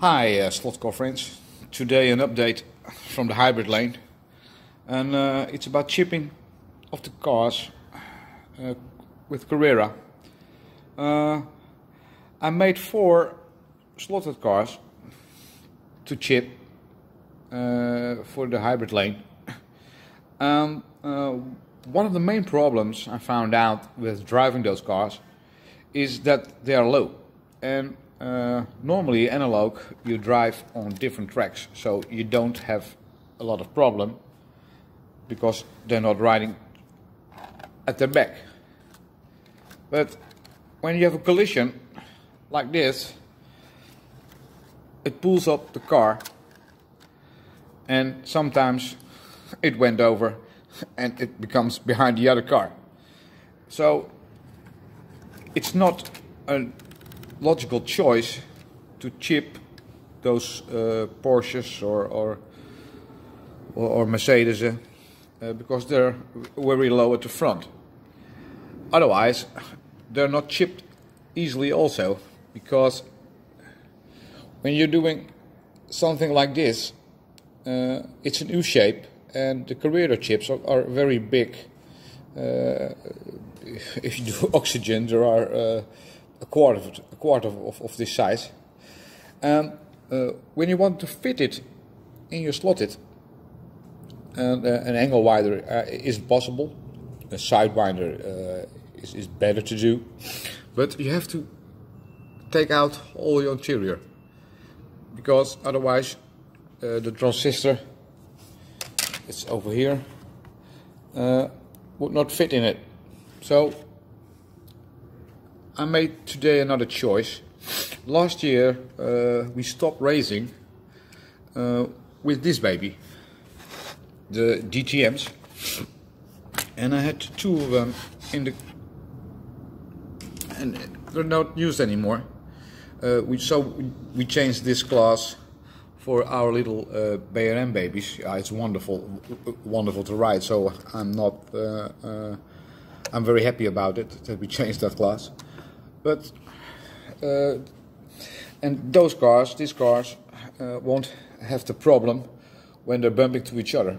Hi slot car friends, today an update from the hybrid lane, and it's about chipping of the cars with Carrera. I made 4 slotted cars to chip for the hybrid lane. One of the main problems I found out with driving those cars is that they are low, and normally analog you drive on different tracks, so you don't have a lot of problem because they're not riding at their back. But when you have a collision like this, it pulls up the car, and sometimes it went over and it becomes behind the other car. So it's not a logical choice to chip those Porsches or Mercedes because they're very low at the front. Otherwise, they're not chipped easily also, because when you're doing something like this, it's an U-shape, and the Carrera chips are very big. If you do oxygen, there are a quarter of this size. When you want to fit it in your slot.it, an angle winder is possible. A sidewinder is better to do, but you have to take out all your interior, because otherwise the transistor, it's over here, would not fit in it. So I made today another choice. Last year we stopped racing with this baby, the DTMs, and I had 2 of them in the, and they're not used anymore. So we changed this class for our little BRM babies. It's wonderful to ride. So I'm very happy about it that we changed that class. But and these cars won't have the problem when they're bumping to each other.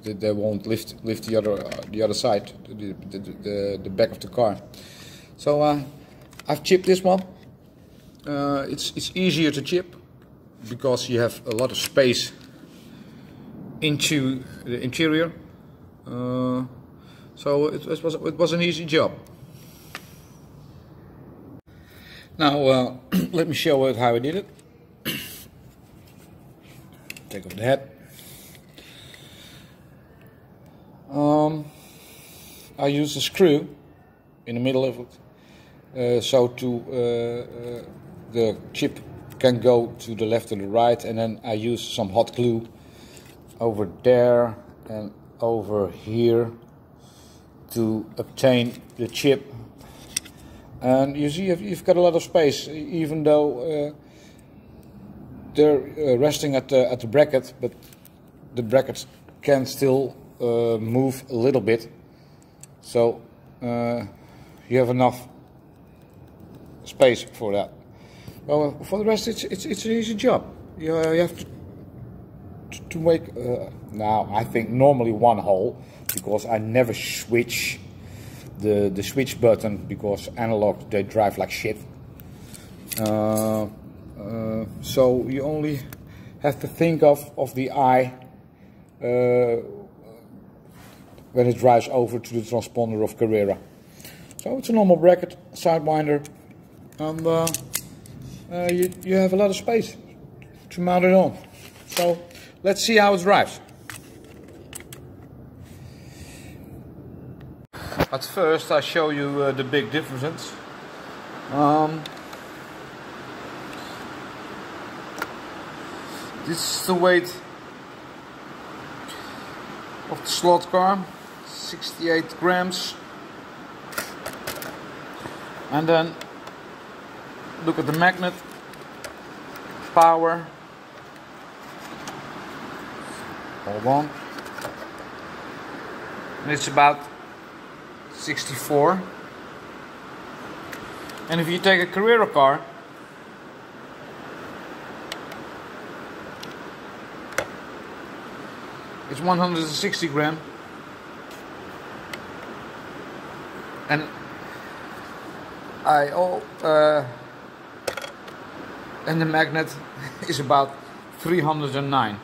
They won't lift the other side, the back of the car. So I've chipped this one. It's easier to chip because you have a lot of space into the interior. So it was an easy job. Now let me show you how I did it. Take off the head. I used a screw in the middle of it, so the chip can go to the left and the right, and then I used some hot glue over there and over here to obtain the chip. And you see you've got a lot of space, even though they're resting at the bracket, but the brackets can still move a little bit. So you have enough space for that. Well, for the rest, it's an easy job. You have to make now I think normally 1 hole, because I never switch the switch button, because analog they drive like shit. So you only have to think of the eye when it drives over to the transponder of Carrera. So it's a normal bracket, sidewinder, and you have a lot of space to mount it on. So let's see how it drives. At first I show you the big difference. This is the weight of the slot car, 68 grams. And then look at the magnet, power, hold on, and it's about 64. And if you take a Carrera car, It's 160 gram. And and the magnet is about 309.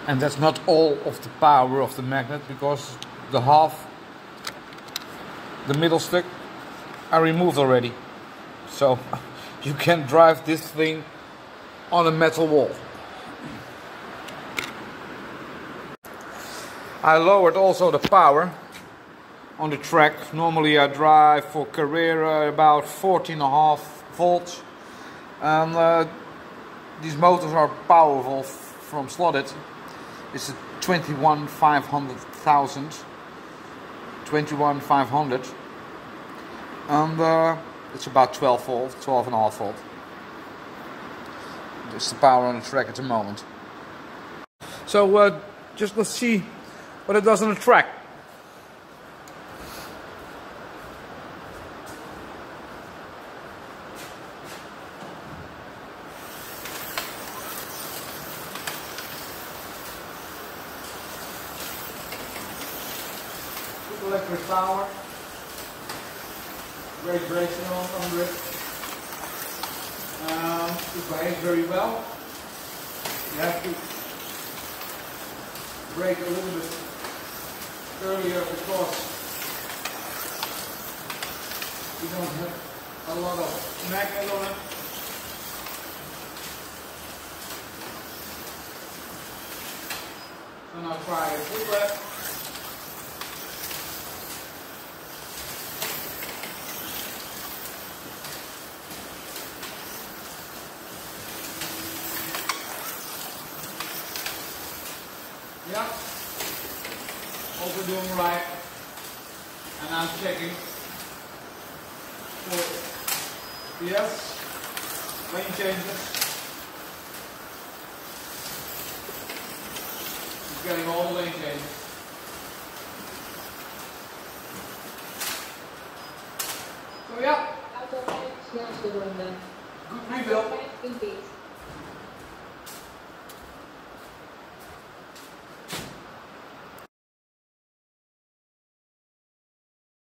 And that's not all of the power of the magnet, because the middle stick, I removed already. So you can drive this thing on a metal wall. I lowered also the power on the track. Normally I drive for Carrera about 14.5 volts. And these motors are powerful from slot.it. It's a 21500. And it's about 12 volt, 12.5 volt. It's the power on the track at the moment. So just let's see what it does on the track. Good electric power. Great braking under it. It behaves very well. You have to brake a little bit earlier because you don't have a lot of magnet on it. So now try a full lap. Yeah, also doing right, and I'm checking for yes, lane changes. He's getting all the lane changes. So yeah, good rebuild.